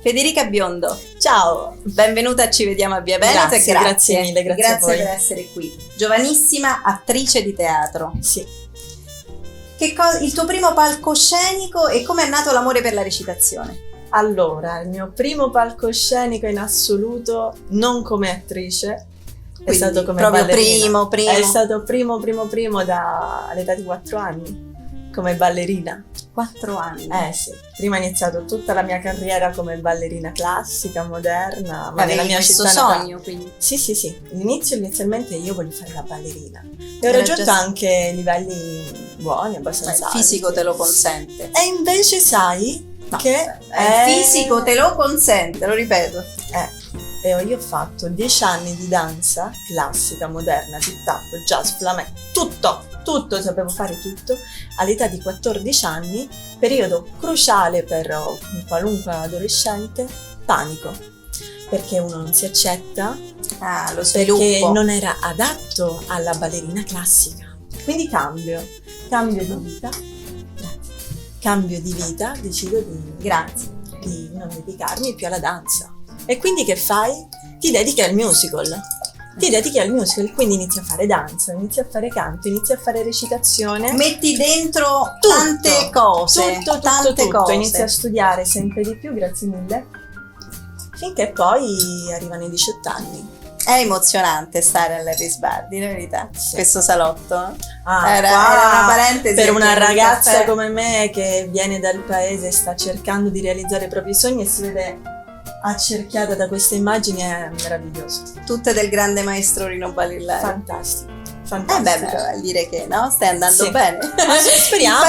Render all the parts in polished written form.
Federica Biondo, ciao, benvenuta a Ci Vediamo a Via Veneto. Grazie mille, grazie a voi. Per essere qui. Giovanissima attrice di teatro. Sì. Il tuo primo palcoscenico e come è nato l'amore per la recitazione? Allora, il mio primo palcoscenico in assoluto, non come attrice, è stato come proprio ballerina. primo. È stato primo all'età di 4 anni, come ballerina. 4 anni? Sì, prima ho iniziato tutta la mia carriera come ballerina classica, moderna, ma nella mia questo città sogno, quindi? Sì, inizialmente io volevo fare la ballerina e ho Era raggiunto già anche livelli buoni, abbastanza il fisico alti. te lo consente. E invece sai che il fisico te lo consente, lo ripeto. Io ho fatto 10 anni di danza classica, moderna, tip-tap, jazz, flamenco, tutto, sapevo fare tutto, all'età di 14 anni, periodo cruciale per un qualunque adolescente, panico, perché uno non si accetta, lo sviluppo. perché non era adatto alla ballerina classica. Quindi cambio di vita, decido di non dedicarmi più alla danza. E quindi che fai? Ti dedichi al musical, quindi inizi a fare danza, inizi a fare canto, inizi a fare recitazione. Metti dentro tante cose, tante cose. Inizi a studiare sempre di più, grazie mille, finché poi arrivano i 18 anni. È emozionante stare all'Harry Sbardi, la verità, sì. Questo salotto. Era una parentesi. Per una ragazza come me che viene dal paese e sta cercando di realizzare i propri sogni e si vede accerchiata da queste immagini, è meraviglioso. Tutte del grande maestro Rino Balillari. Fantastico. Vuol dire che stai andando bene. Speriamo.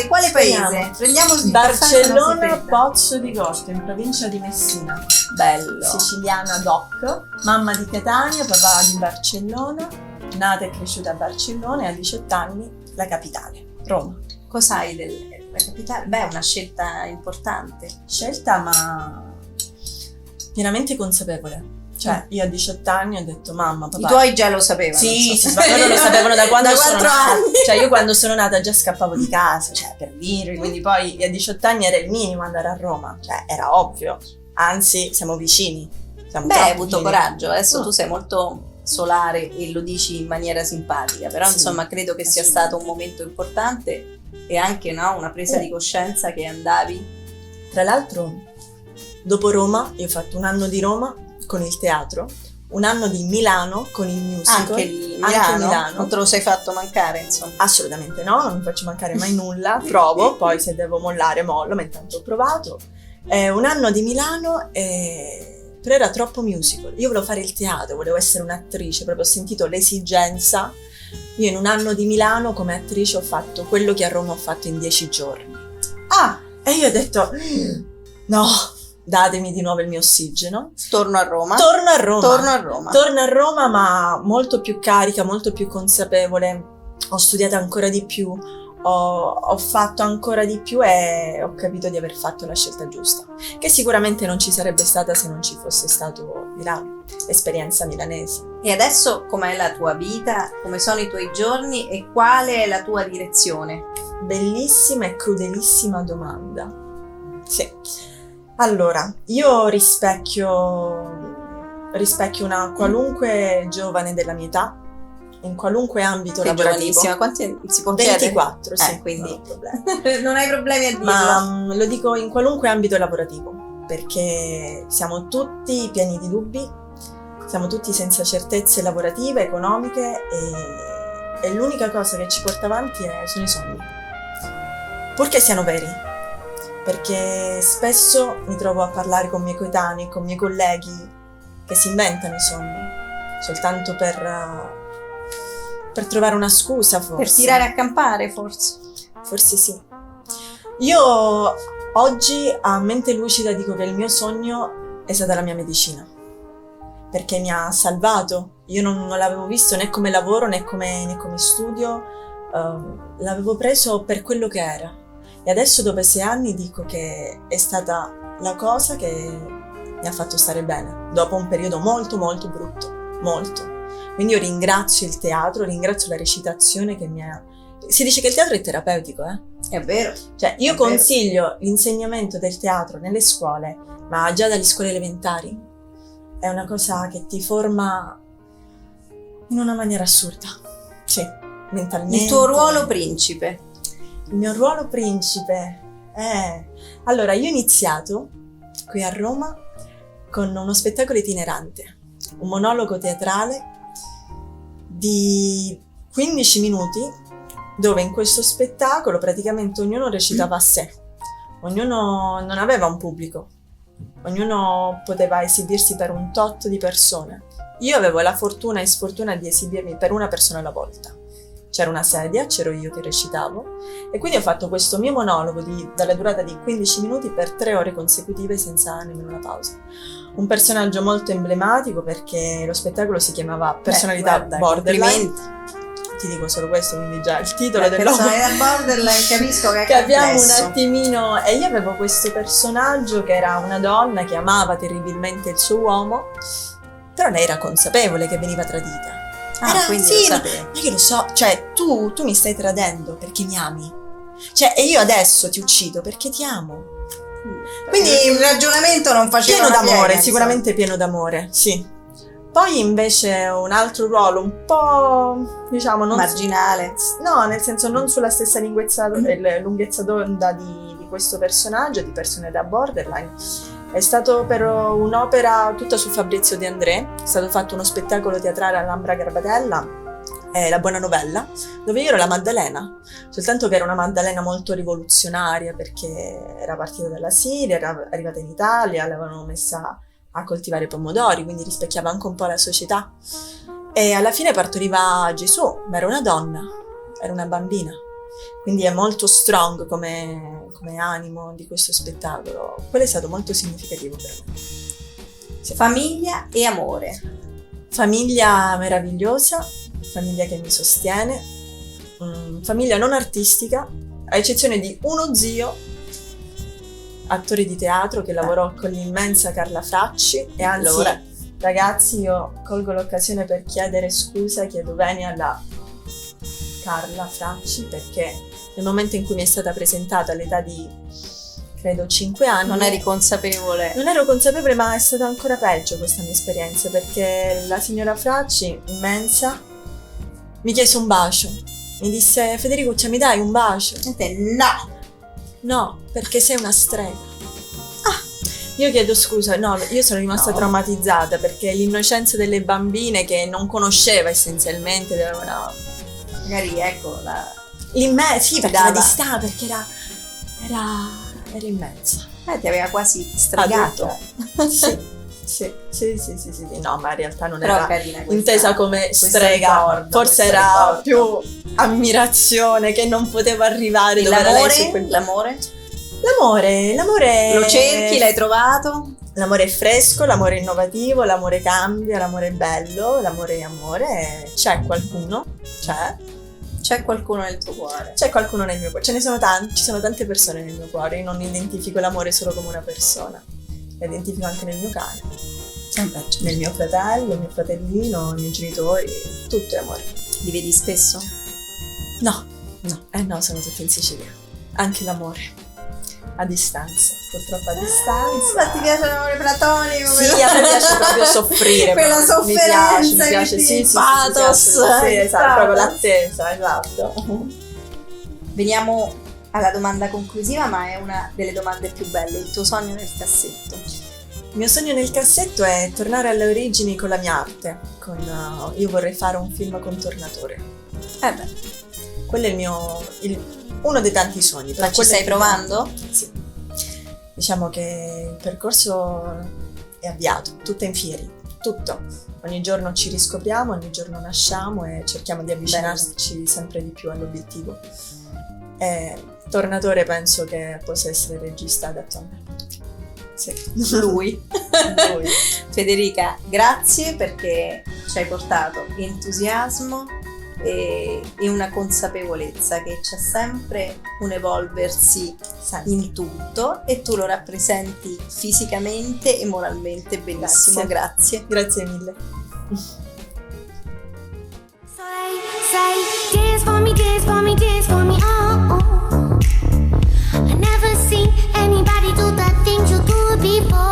Quale paese? Prendiamo Barcellona, Pozzo di Gotto, in provincia di Messina. Bello. Siciliana doc, mamma di Catania, papà di Barcellona, nata e cresciuta a Barcellona e a 18 anni la capitale, Roma. Cos'hai della capitale? È una scelta importante. Ma pienamente consapevole. Cioè, io a 18 anni ho detto mamma, papà. I tuoi già lo sapevano? Sì, ma loro lo sapevano da quando sono 4 anni. Cioè, io quando sono nata già scappavo di casa, per dirvi, quindi poi a 18 anni era il minimo andare a Roma, era ovvio. Anzi, siamo vicini. Hai avuto coraggio, adesso tu sei molto solare e lo dici in maniera simpatica, però insomma credo che sia stato un momento importante e anche una presa di coscienza che andavi. Tra l'altro, dopo Roma, io ho fatto 1 anno di Roma con il teatro, 1 anno di Milano con il musical. Anche Milano. Non te lo sei fatto mancare, insomma? Assolutamente no, non mi faccio mancare mai nulla, provo, poi se devo mollare mollo, ma intanto ho provato. 1 anno di Milano, però era troppo musical. Io volevo fare il teatro, volevo essere un'attrice, proprio ho sentito l'esigenza. Io in 1 anno di Milano come attrice ho fatto quello che a Roma ho fatto in 10 giorni. E io ho detto, no, datemi di nuovo il mio ossigeno. Torno a Roma, ma molto più carica, molto più consapevole. Ho studiato ancora di più, ho fatto ancora di più e ho capito di aver fatto la scelta giusta, che sicuramente non ci sarebbe stata se non ci fosse stato Milano, l'esperienza milanese. E adesso com'è la tua vita? Come sono i tuoi giorni e quale è la tua direzione? Bellissima e crudelissima domanda. Sì. Allora, io rispecchio una qualunque giovane della mia età, in qualunque ambito lavorativo. Quanti si può 24, chiedere? sì, Quindi non ho problemi. non hai problemi a dirlo. Ma lo dico in qualunque ambito lavorativo, perché siamo tutti pieni di dubbi, siamo tutti senza certezze lavorative, economiche e l'unica cosa che ci porta avanti sono i sogni. Purché siano veri. Perché spesso mi trovo a parlare con miei coetanei, con miei colleghi che si inventano i sogni soltanto per trovare una scusa, forse. Per tirare a campare, forse. Forse sì. Io oggi a mente lucida dico che il mio sogno è stata la mia medicina, perché mi ha salvato. Io non l'avevo visto né come lavoro né come studio, l'avevo preso per quello che era. E adesso dopo 6 anni dico che è stata la cosa che mi ha fatto stare bene, dopo un periodo molto molto brutto, molto. Quindi io ringrazio il teatro, ringrazio la recitazione che mi ha Si dice che il teatro è terapeutico, È vero. Cioè, io È vero. consiglio l'insegnamento del teatro nelle scuole, ma già dalle scuole elementari. È una cosa che ti forma in una maniera assurda. Sì, mentalmente. Il tuo ruolo principe. Il mio ruolo principe è... Allora, io ho iniziato qui a Roma con uno spettacolo itinerante, un monologo teatrale di 15 minuti, dove in questo spettacolo praticamente ognuno recitava a sé, ognuno non aveva un pubblico, ognuno poteva esibirsi per un tot di persone. Io avevo la fortuna e sfortuna di esibirmi per una persona alla volta. C'era una sedia, c'ero io che recitavo e quindi ho fatto questo mio monologo dalla durata di 15 minuti per 3 ore consecutive senza nemmeno una pausa. Un personaggio molto emblematico perché lo spettacolo si chiamava Personalità Borderline. Complimenti. Ti dico solo questo, quindi già il titolo Personalità borderline, capisco che è capiamo un complesso. attimino. E io avevo questo personaggio che era una donna che amava terribilmente il suo uomo, però lei era consapevole che veniva tradita. Quindi sì, lo ma sapevo. io lo so, cioè tu mi stai tradendo perché mi ami. Cioè, e io adesso ti uccido perché ti amo. Quindi il ragionamento non faceva Pieno una d'amore, piega, sicuramente pieno d'amore, sì. Poi invece un altro ruolo un po', diciamo, non marginale. No, nel senso non sulla stessa lunghezza d'onda di questo personaggio, di Personalità Borderline. È stato per un'opera tutta su Fabrizio De André, è stato fatto uno spettacolo teatrale all'Ambra Garbatella, La Buona Novella, dove io ero la Maddalena, soltanto che era una Maddalena molto rivoluzionaria perché era partita dalla Siria, era arrivata in Italia, l'avevano messa a coltivare pomodori, quindi rispecchiava anche un po' la società. E alla fine partoriva Gesù, ma era una donna, era una bambina. Quindi è molto strong come animo di questo spettacolo. Quello è stato molto significativo per me. Sì. Famiglia e amore. Famiglia meravigliosa, famiglia che mi sostiene, famiglia non artistica, a eccezione di uno zio, attore di teatro che lavorò con l'immensa Carla Fracci e anzi, Allora. ragazzi, io colgo l'occasione per chiedere scusa, chiedo venia alla Carla Fracci perché nel momento in cui mi è stata presentata all'età di credo 5 anni Non eri consapevole. non ero consapevole, ma è stata ancora peggio questa mia esperienza perché la signora Fracci, immensa, mi chiese un bacio, mi disse Federicuccia mi dai un bacio? E te no. No, perché sei una strega. Io chiedo scusa, no, io sono rimasta No. traumatizzata perché l'innocenza delle bambine che non conosceva essenzialmente Magari ecco sì, perché la dava. distava, perché era immensa. ti aveva quasi stregato. Sì. No, ma in realtà non Però era carina questa, intesa come questo strega, ricordo, forse questo era ricordo. più ammirazione che non poteva arrivare dove era lei su L'amore? L'amore Lo cerchi, l'hai trovato? L'amore è fresco, l'amore è innovativo, l'amore cambia, l'amore è bello, l'amore è amore. C'è qualcuno? C'è qualcuno nel tuo cuore? C'è qualcuno nel mio cuore. Ce ne sono tanti, ci sono tante persone nel mio cuore. Io non identifico l'amore solo come una persona, lo identifico anche nel mio cane, nel mio fratello, il mio fratellino, i miei genitori, tutto è amore. Li vedi spesso? No, sono tutti in Sicilia. Anche l'amore. A distanza, purtroppo a distanza. Ma ti piace l'amore platonico? Sì, a me piace proprio soffrire. Quella proprio. sofferenza, mi piace, quindi sì, pathos. sì, esatto, proprio Pathos. l'attesa, esatto. Veniamo alla domanda conclusiva, ma è una delle domande più belle. Il tuo sogno nel cassetto? Il mio sogno nel cassetto è tornare alle origini con la mia arte. Io vorrei fare un film con Tornatore. Quello è uno dei tanti sogni. Ma ci stai provando? Sì. Diciamo che il percorso è avviato, tutto è in fieri, tutto. Ogni giorno ci riscopriamo, ogni giorno nasciamo e cerchiamo di avvicinarci sempre di più all'obiettivo. Tornatore penso che possa essere il regista adatto a me. Sì. Lui. Federica, grazie perché ci hai portato entusiasmo e una consapevolezza che c'è sempre un evolversi in tutto e tu lo rappresenti fisicamente e moralmente benissimo. Grazie. Grazie mille. Soleil, say, dance for me, dance for me, dance for me, oh, oh. I never seen anybody do the things you do before.